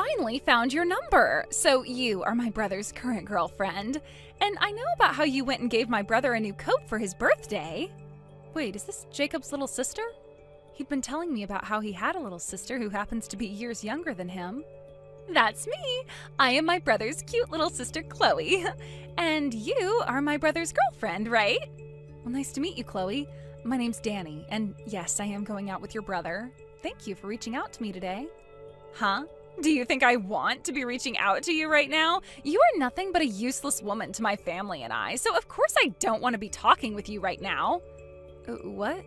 finally found your number. So you are my brother's current girlfriend. And I know about how you went and gave my brother a new coat for his birthday. Wait, is this Jacob's little sister? He'd been telling me about how he had a little sister who happens to be years younger than him. That's me. I am my brother's cute little sister, Chloe. And you are my brother's girlfriend, right? Well, nice to meet you, Chloe. My name's Danny, and yes, I am going out with your brother. Thank you for reaching out to me today. Huh? Do you think I want to be reaching out to you right now? You are nothing but a useless woman to my family and I, so of course I don't want to be talking with you right now. What?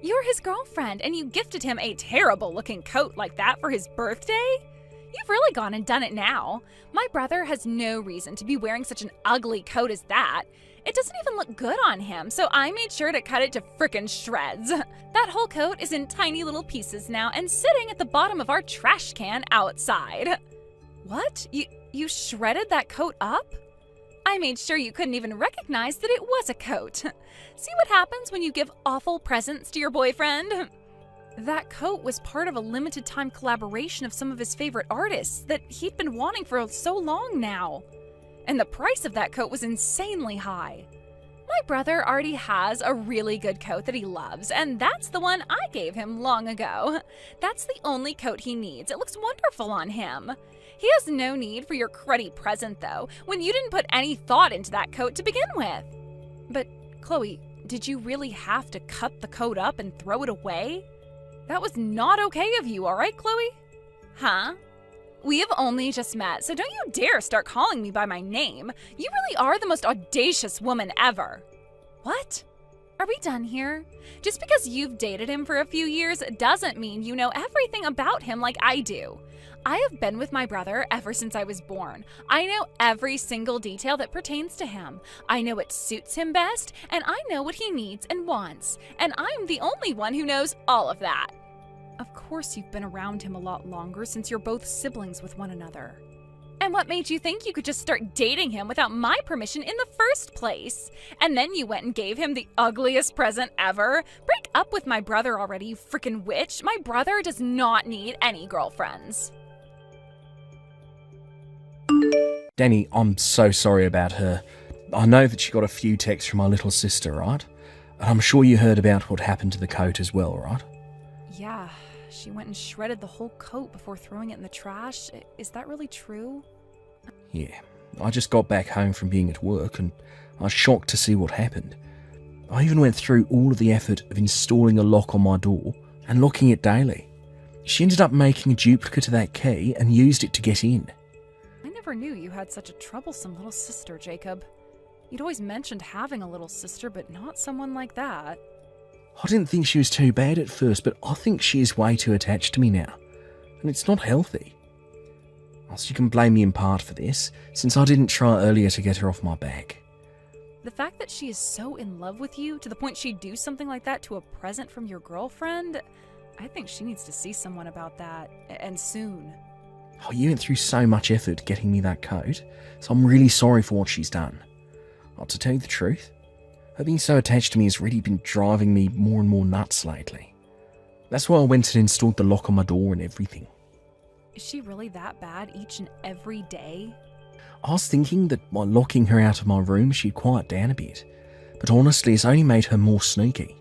You're his girlfriend, and you gifted him a terrible-looking coat like that for his birthday? You've really gone and done it now. My brother has no reason to be wearing such an ugly coat as that. It doesn't even look good on him, so I made sure to cut it to frickin' shreds. That whole coat is in tiny little pieces now and sitting at the bottom of our trash can outside. What? You shredded that coat up? I made sure you couldn't even recognize that it was a coat. See what happens when you give awful presents to your boyfriend? That coat was part of a limited time collaboration of some of his favorite artists that he'd been wanting for so long now. And the price of that coat was insanely high. My brother already has a really good coat that he loves, and that's the one I gave him long ago. That's the only coat he needs. It looks wonderful on him. He has no need for your cruddy present, though, when you didn't put any thought into that coat to begin with. But, Chloe, did you really have to cut the coat up and throw it away? That was not okay of you, all right, Chloe? Huh? We have only just met, so don't you dare start calling me by my name. You really are the most audacious woman ever. What? Are we done here? Just because you've dated him for a few years doesn't mean you know everything about him like I do. I have been with my brother ever since I was born. I know every single detail that pertains to him. I know what suits him best, and I know what he needs and wants. And I'm the only one who knows all of that. Of course you've been around him a lot longer since you're both siblings with one another. And what made you think you could just start dating him without my permission in the first place? And then you went and gave him the ugliest present ever? Break up with my brother already, you frickin' witch. My brother does not need any girlfriends. Danny, I'm so sorry about her. I know that she got a few texts from my little sister, right? And I'm sure you heard about what happened to the coat as well, right? Yeah, she went and shredded the whole coat before throwing it in the trash. Is that really true? Yeah, I just got back home from being at work and I was shocked to see what happened. I even went through all of the effort of installing a lock on my door and locking it daily. She ended up making a duplicate of that key and used it to get in. I never knew you had such a troublesome little sister, Jacob. You'd always mentioned having a little sister, but not someone like that. I didn't think she was too bad at first, but I think she is way too attached to me now, and it's not healthy. Whilst you can blame me in part for this, since I didn't try earlier to get her off my back. The fact that she is so in love with you to the point she'd do something like that to a present from your girlfriend, I think she needs to see someone about that, and soon. Oh, you went through so much effort getting me that coat, so I'm really sorry for what she's done. Oh, to tell you the truth, her being so attached to me has really been driving me more and more nuts lately. That's why I went and installed the lock on my door and everything. Is she really that bad each and every day? I was thinking that by locking her out of my room she'd quiet down a bit, but honestly it's only made her more sneaky.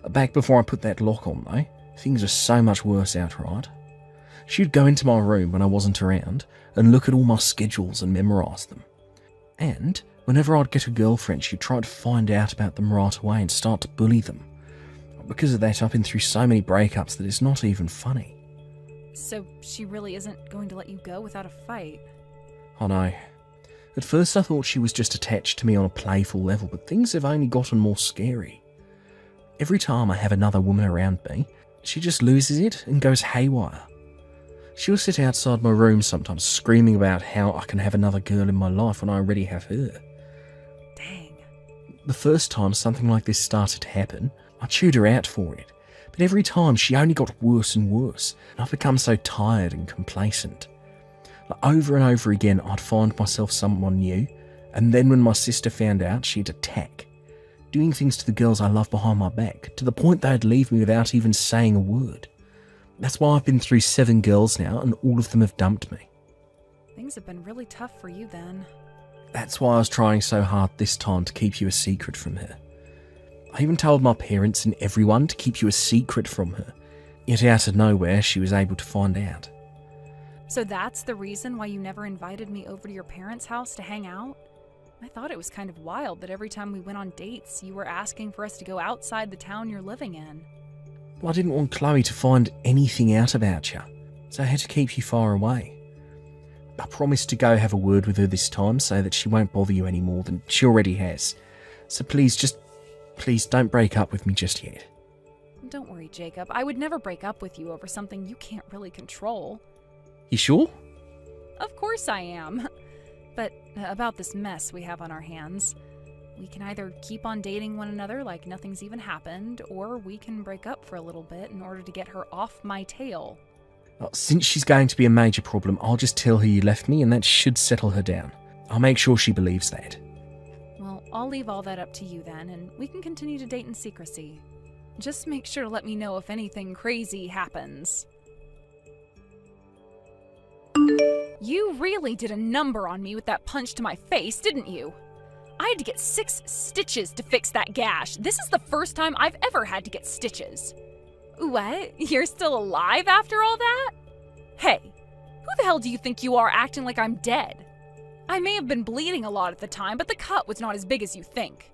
Back before I put that lock on though, things are so much worse outright. She'd go into my room when I wasn't around and look at all my schedules and memorise them. And whenever I'd get a girlfriend, she'd try to find out about them right away and start to bully them. Because of that, I've been through so many breakups that it's not even funny. So she really isn't going to let you go without a fight? I know. At first I thought she was just attached to me on a playful level, but things have only gotten more scary. Every time I have another woman around me, she just loses it and goes haywire. She'll sit outside my room sometimes screaming about how I can have another girl in my life when I already have her. Dang. The first time something like this started to happen, I chewed her out for it, but every time she only got worse and worse, and I've become so tired and complacent. Over and over again I'd find myself someone new, and then when my sister found out, she'd attack, doing things to the girls I love behind my back, to the point they'd leave me without even saying a word. That's why I've been through 7 girls now, and all of them have dumped me. Things have been really tough for you then. That's why I was trying so hard this time to keep you a secret from her. I even told my parents and everyone to keep you a secret from her. Yet out of nowhere, she was able to find out. So that's the reason why you never invited me over to your parents' house to hang out? I thought it was kind of wild that every time we went on dates, you were asking for us to go outside the town you're living in. Well, I didn't want Chloe to find anything out about you, so I had to keep you far away. I promised to go have a word with her this time so that she won't bother you any more than she already has. So please don't break up with me just yet. Don't worry, Jacob. I would never break up with you over something you can't really control. You sure? Of course I am. But about this mess we have on our hands, we can either keep on dating one another like nothing's even happened, or we can break up for a little bit in order to get her off my tail. Well, since she's going to be a major problem, I'll just tell her you left me and that should settle her down. I'll make sure she believes that. Well, I'll leave all that up to you then, and we can continue to date in secrecy. Just make sure to let me know if anything crazy happens. You really did a number on me with that punch to my face, didn't you? I had to get 6 stitches to fix that gash. This is the first time I've ever had to get stitches. What? You're still alive after all that? Hey, who the hell do you think you are acting like I'm dead? I may have been bleeding a lot at the time, but the cut was not as big as you think.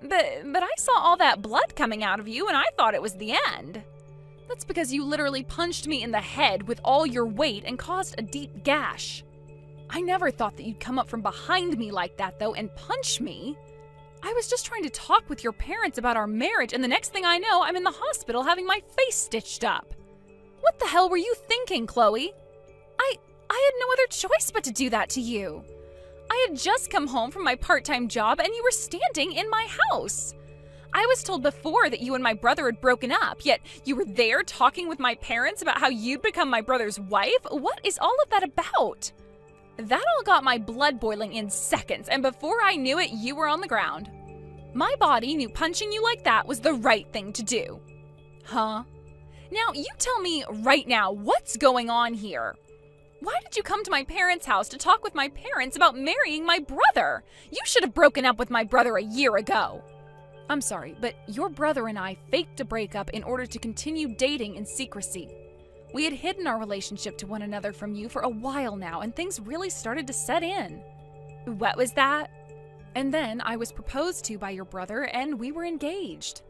But I saw all that blood coming out of you and I thought it was the end. That's because you literally punched me in the head with all your weight and caused a deep gash. I never thought that you'd come up from behind me like that, though, and punch me. I was just trying to talk with your parents about our marriage, and the next thing I know, I'm in the hospital having my face stitched up. What the hell were you thinking, Chloe? I had no other choice but to do that to you. I had just come home from my part-time job, and you were standing in my house. I was told before that you and my brother had broken up, yet you were there talking with my parents about how you'd become my brother's wife? What is all of that about? That all got my blood boiling in seconds, and before I knew it, you were on the ground. My body knew punching you like that was the right thing to do. Huh? Now, you tell me right now, what's going on here? Why did you come to my parents' house to talk with my parents about marrying my brother? You should have broken up with my brother a year ago. I'm sorry, but your brother and I faked a breakup in order to continue dating in secrecy. We had hidden our relationship to one another from you for a while now, and things really started to set in. What was that? And then I was proposed to by your brother, and we were engaged.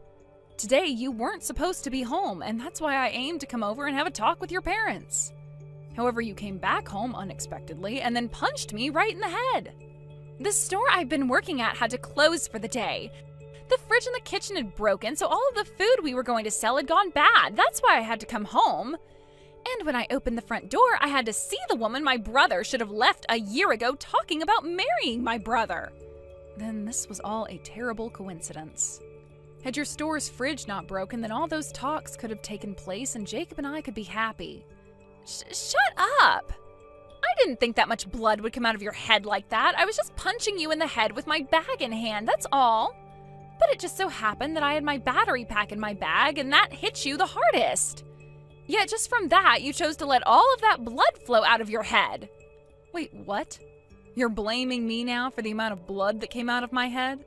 Today, you weren't supposed to be home, and that's why I aimed to come over and have a talk with your parents. However, you came back home unexpectedly and then punched me right in the head. The store I've been working at had to close for the day. The fridge in the kitchen had broken, so all of the food we were going to sell had gone bad. That's why I had to come home. And when I opened the front door, I had to see the woman my brother should have left a year ago talking about marrying my brother. Then this was all a terrible coincidence. Had your store's fridge not broken, then all those talks could have taken place and Jacob and I could be happy. Shut up! I didn't think that much blood would come out of your head like that. I was just punching you in the head with my bag in hand, that's all. But it just so happened that I had my battery pack in my bag and that hit you the hardest. Yet just from that, you chose to let all of that blood flow out of your head. Wait, what? You're blaming me now for the amount of blood that came out of my head?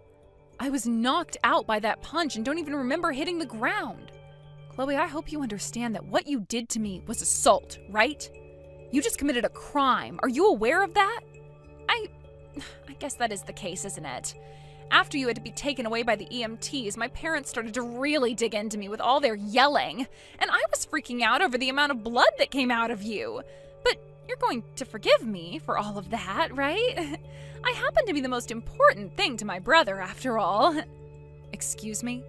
I was knocked out by that punch and don't even remember hitting the ground. Chloe, I hope you understand that what you did to me was assault, right? You just committed a crime. Are you aware of that? I guess that is the case, isn't it? After you had to be taken away by the EMTs, my parents started to really dig into me with all their yelling, and I was freaking out over the amount of blood that came out of you. But you're going to forgive me for all of that, right? I happen to be the most important thing to my brother, after all. Excuse me?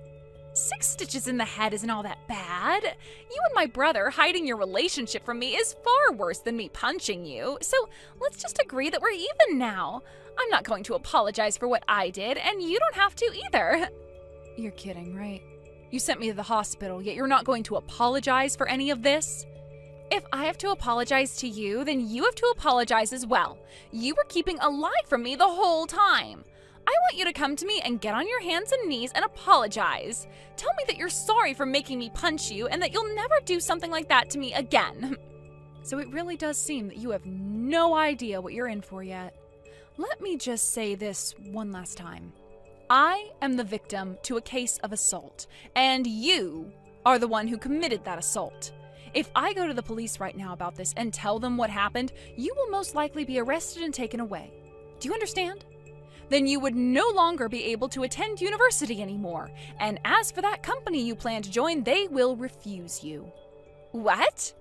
6 stitches in the head isn't all that bad. You and my brother hiding your relationship from me is far worse than me punching you, so let's just agree that we're even now. I'm not going to apologize for what I did, and you don't have to either. You're kidding, right? You sent me to the hospital, yet you're not going to apologize for any of this? If I have to apologize to you, then you have to apologize as well. You were keeping a lie from me the whole time. I want you to come to me and get on your hands and knees and apologize. Tell me that you're sorry for making me punch you and that you'll never do something like that to me again. So it really does seem that you have no idea what you're in for yet. Let me just say this one last time. I am the victim to a case of assault, and you are the one who committed that assault. If I go to the police right now about this and tell them what happened, you will most likely be arrested and taken away. Do you understand? Then you would no longer be able to attend university anymore. And as for that company you plan to join, they will refuse you. What?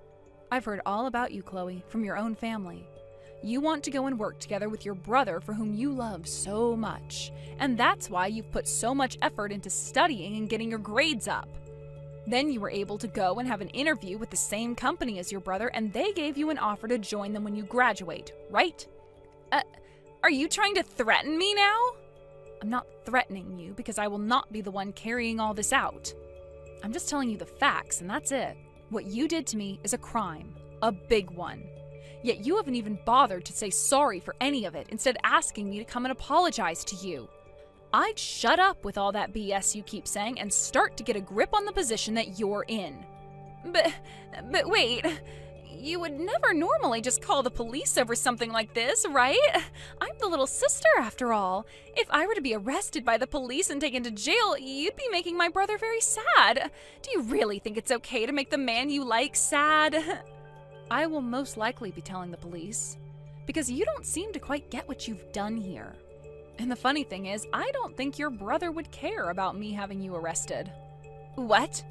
I've heard all about you, Chloe, from your own family. You want to go and work together with your brother for whom you love so much. And that's why you've put so much effort into studying and getting your grades up. Then you were able to go and have an interview with the same company as your brother, and they gave you an offer to join them when you graduate, right? Are you trying to threaten me now? I'm not threatening you because I will not be the one carrying all this out. I'm just telling you the facts, and that's it. What you did to me is a crime, a big one. Yet you haven't even bothered to say sorry for any of it, instead asking me to come and apologize to you. I'd shut up with all that BS you keep saying and start to get a grip on the position that you're in. But wait, you would never normally just call the police over something like this, right? I'm the little sister after all. If I were to be arrested by the police and taken to jail, you'd be making my brother very sad. Do you really think it's okay to make the man you like sad? I will most likely be telling the police, because you don't seem to quite get what you've done here. And the funny thing is, I don't think your brother would care about me having you arrested. What?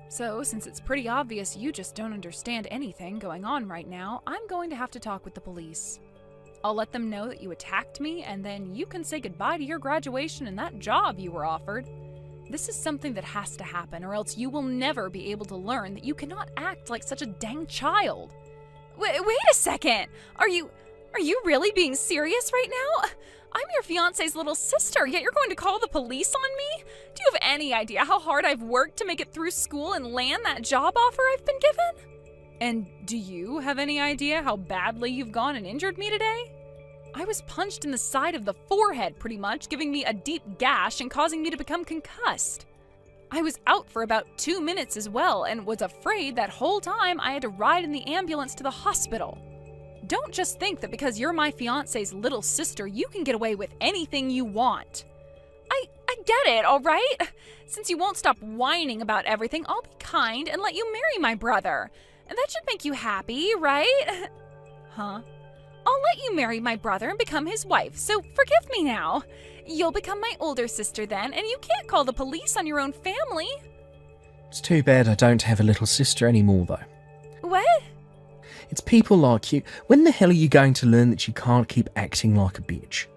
So, since it's pretty obvious you just don't understand anything going on right now, I'm going to have to talk with the police. I'll let them know that you attacked me, and then you can say goodbye to your graduation and that job you were offered. This is something that has to happen, or else you will never be able to learn that you cannot act like such a dang child. Wait a second! Are you really being serious right now? I'm your fiancé's little sister, yet you're going to call the police on me? Do you have any idea how hard I've worked to make it through school and land that job offer I've been given? And do you have any idea how badly you've gone and injured me today? I was punched in the side of the forehead, pretty much, giving me a deep gash and causing me to become concussed. I was out for about 2 minutes as well, and was afraid that whole time I had to ride in the ambulance to the hospital. Don't just think that because you're my fiancé's little sister, you can get away with anything you want. I get it, all right? Since you won't stop whining about everything, I'll be kind and let you marry my brother. And that should make you happy, right? Huh? I'll let you marry my brother and become his wife, so forgive me now. You'll become my older sister then, and you can't call the police on your own family. It's too bad I don't have a little sister anymore, though. What? It's people like you. When the hell are you going to learn that you can't keep acting like a bitch?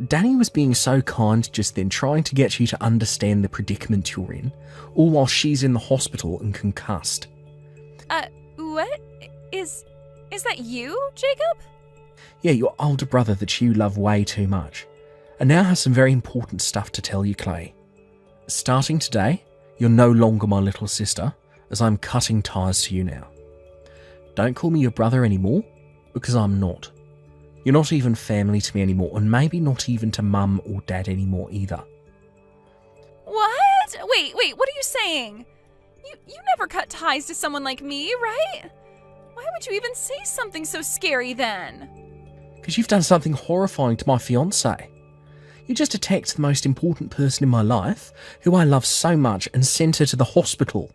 Danny was being so kind just then, trying to get you to understand the predicament you're in, all while she's in the hospital and concussed. What? Is that you, Jacob? Yeah, your older brother that you love way too much. And now has some very important stuff to tell you, Clay. Starting today, you're no longer my little sister, as I'm cutting ties to you now. Don't call me your brother anymore, because I'm not. You're not even family to me anymore, and maybe not even to Mum or Dad anymore either. What? Wait, what are you saying? You never cut ties to someone like me, right? Why would you even say something so scary then? Because you've done something horrifying to my fiancé. You just attacked the most important person in my life, who I love so much, and sent her to the hospital.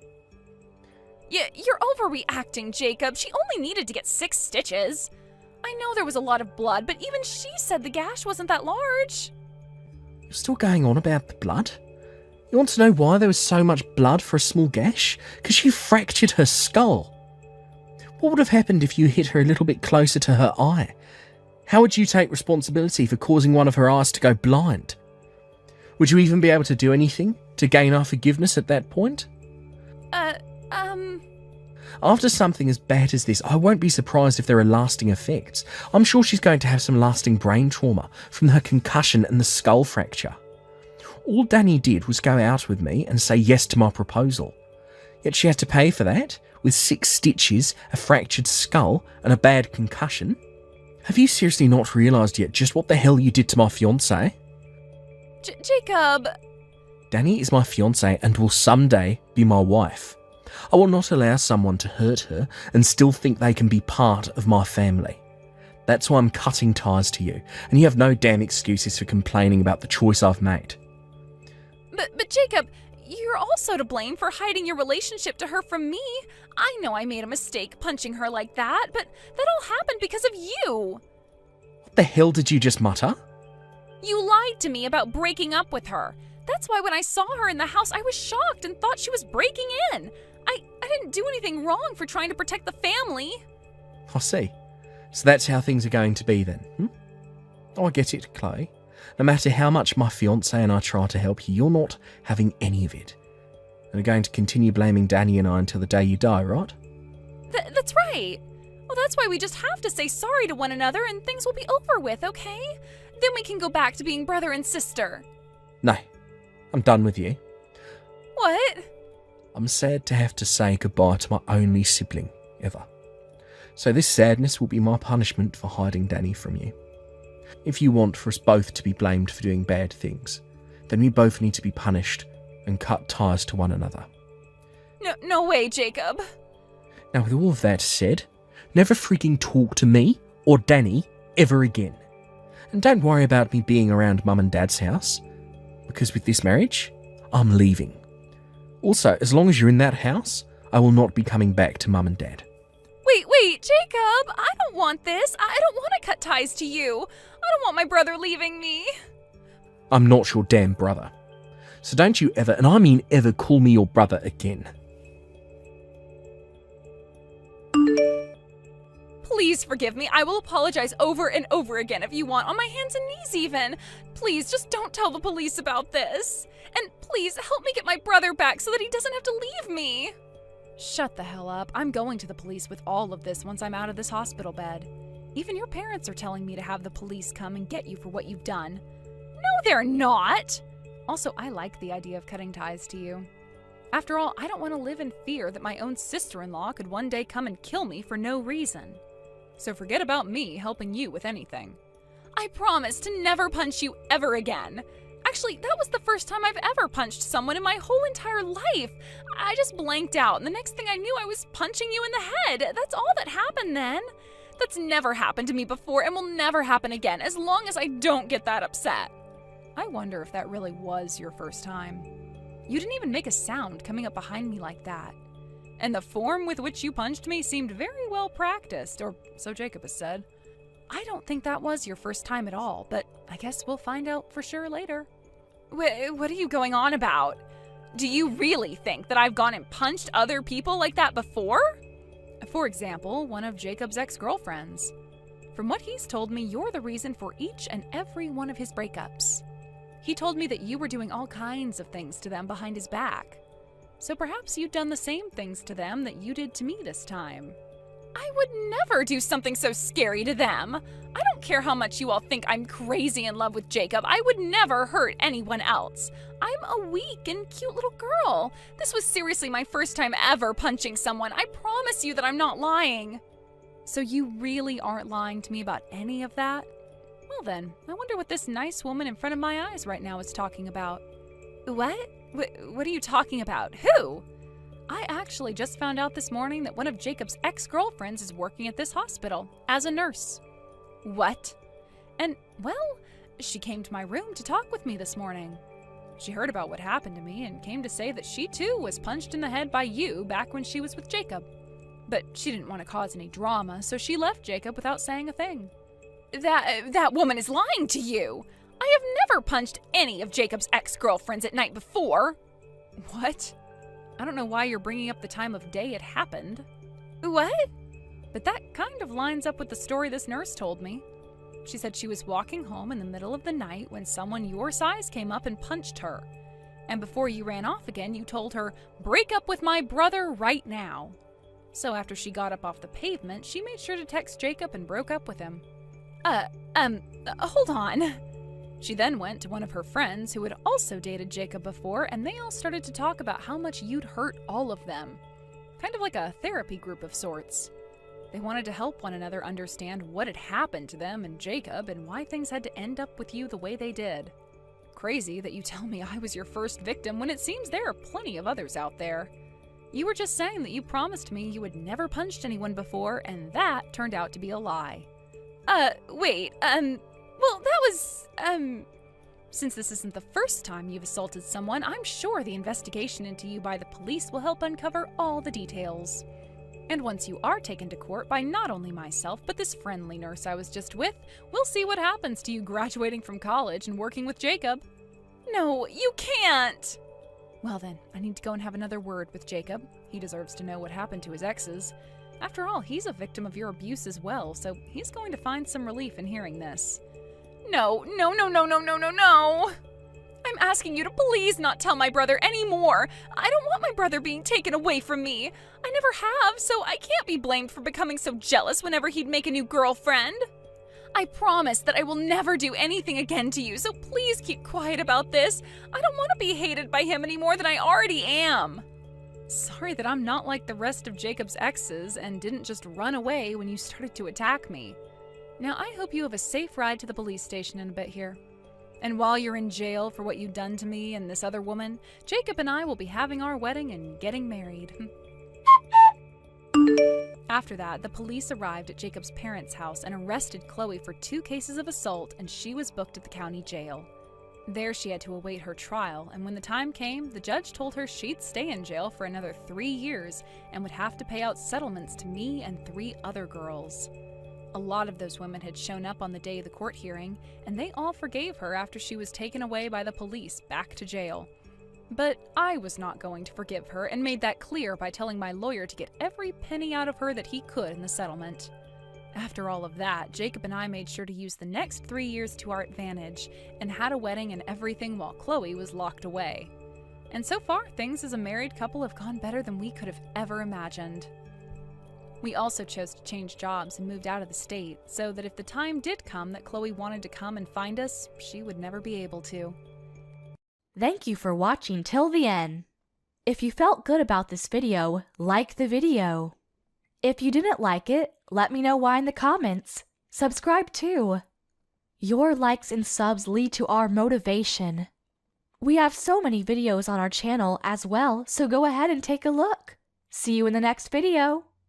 You're overreacting, Jacob. She only needed to get 6 stitches. I know there was a lot of blood, but even she said the gash wasn't that large. You're still going on about the blood? You want to know why there was so much blood for a small gash? Because you fractured her skull. What would have happened if you hit her a little bit closer to her eye? How would you take responsibility for causing one of her eyes to go blind? Would you even be able to do anything to gain our forgiveness at that point? After something as bad as this, I won't be surprised if there are lasting effects. I'm sure she's going to have some lasting brain trauma from her concussion and the skull fracture. All Danny did was go out with me and say yes to my proposal. Yet she had to pay for that, with 6 stitches, a fractured skull, and a bad concussion. Have you seriously not realised yet just what the hell you did to my fiancé? Jacob! Danny is my fiancé and will someday be my wife. I will not allow someone to hurt her and still think they can be part of my family. That's why I'm cutting ties to you, and you have no damn excuses for complaining about the choice I've made. But Jacob, you're also to blame for hiding your relationship to her from me. I know I made a mistake punching her like that, but that all happened because of you. What the hell did you just mutter? You lied to me about breaking up with her. That's why when I saw her in the house, I was shocked and thought she was breaking in. I didn't do anything wrong for trying to protect the family. I see. So that's how things are going to be then, Oh, I get it, Chloe. No matter how much my fiancé and I try to help you, you're not having any of it. And are going to continue blaming Danny and I until the day you die, right? That's right. Well, that's why we just have to say sorry to one another and things will be over with, okay? Then we can go back to being brother and sister. No, I'm done with you. What? I'm sad to have to say goodbye to my only sibling ever. So this sadness will be my punishment for hiding Danny from you. If you want for us both to be blamed for doing bad things, then we both need to be punished and cut ties to one another. No way, Jacob. Now, with all of that said, never freaking talk to me or Danny ever again. And don't worry about me being around Mum and Dad's house, because with this marriage, I'm leaving. Also, as long as you're in that house, I will not be coming back to Mum and Dad. Wait, Jacob, I don't want this. I don't want to cut ties to you. I don't want my brother leaving me. I'm not your damn brother. So don't you ever, and I mean ever, call me your brother again. Please forgive me. I will apologize over and over again if you want, on my hands and knees even. Please, just don't tell the police about this. And please, help me get my brother back so that he doesn't have to leave me. Shut the hell up. I'm going to the police with all of this once I'm out of this hospital bed. Even your parents are telling me to have the police come and get you for what you've done. No, they're not. Also, I like the idea of cutting ties to you. After all, I don't want to live in fear that my own sister-in-law could one day come and kill me for no reason. So forget about me helping you with anything. I promise to never punch you ever again. Actually, that was the first time I've ever punched someone in my whole entire life. I just blanked out, and the next thing I knew, I was punching you in the head. That's all that happened then. That's never happened to me before and will never happen again, as long as I don't get that upset. I wonder if that really was your first time. You didn't even make a sound coming up behind me like that. And the form with which you punched me seemed very well practiced, or so Jacob has said. I don't think that was your first time at all, but I guess we'll find out for sure later. What are you going on about? Do you really think that I've gone and punched other people like that before? For example, one of Jacob's ex-girlfriends. From what he's told me, you're the reason for each and every one of his breakups. He told me that you were doing all kinds of things to them behind his back. So perhaps you've done the same things to them that you did to me this time. I would never do something so scary to them. I don't care how much you all think I'm crazy in love with Jacob. I would never hurt anyone else. I'm a weak and cute little girl. This was seriously my first time ever punching someone. I promise you that I'm not lying. So you really aren't lying to me about any of that? Well then, I wonder what this nice woman in front of my eyes right now is talking about. What? What are you talking about? Who? I actually just found out this morning that one of Jacob's ex-girlfriends is working at this hospital as a nurse. What? And, well, she came to my room to talk with me this morning. She heard about what happened to me and came to say that she too was punched in the head by you back when she was with Jacob. But she didn't want to cause any drama, so she left Jacob without saying a thing. That woman is lying to you! I have never punched any of Jacob's ex-girlfriends at night before. What? I don't know why you're bringing up the time of day it happened. What? But that kind of lines up with the story this nurse told me. She said she was walking home in the middle of the night when someone your size came up and punched her. And before you ran off again, you told her, "Break up with my brother right now." So after she got up off the pavement, she made sure to text Jacob and broke up with him. Hold on. She then went to one of her friends who had also dated Jacob before, and they all started to talk about how much you'd hurt all of them. Kind of like a therapy group of sorts. They wanted to help one another understand what had happened to them and Jacob and why things had to end up with you the way they did. crazy that you tell me I was your first victim when it seems there are plenty of others out there. You were just saying that you promised me you had never punched anyone before, and that turned out to be a lie. Since this isn't the first time you've assaulted someone, I'm sure the investigation into you by the police will help uncover all the details. And once you are taken to court by not only myself, but this friendly nurse I was just with, we'll see what happens to you graduating from college and working with Jacob. No, you can't! Well then, I need to go and have another word with Jacob. He deserves to know what happened to his exes. After all, he's a victim of your abuse as well, so he's going to find some relief in hearing this. No. I'm asking you to please not tell my brother anymore. I don't want my brother being taken away from me. I never have, so I can't be blamed for becoming so jealous whenever he'd make a new girlfriend. I promise that I will never do anything again to you, so please keep quiet about this. I don't want to be hated by him any more than I already am. Sorry that I'm not like the rest of Jacob's exes and didn't just run away when you started to attack me. Now, I hope you have a safe ride to the police station in a bit here. And while you're in jail for what you've done to me and this other woman, Jacob and I will be having our wedding and getting married. After that, the police arrived at Jacob's parents' house and arrested Chloe for 2 cases of assault, and she was booked at the county jail. There she had to await her trial, and when the time came, the judge told her she'd stay in jail for another 3 years and would have to pay out settlements to me and 3 other girls. A lot of those women had shown up on the day of the court hearing, and they all forgave her after she was taken away by the police back to jail. But I was not going to forgive her and made that clear by telling my lawyer to get every penny out of her that he could in the settlement. After all of that, Jacob and I made sure to use the next 3 years to our advantage and had a wedding and everything while Chloe was locked away. And so far, things as a married couple have gone better than we could have ever imagined. We also chose to change jobs and moved out of the state, so that if the time did come that Chloe wanted to come and find us, she would never be able to. Thank you for watching till the end. If you felt good about this video, like the video. If you didn't like it, let me know why in the comments. Subscribe too. Your likes and subs lead to our motivation. We have so many videos on our channel as well, so go ahead and take a look. See you in the next video.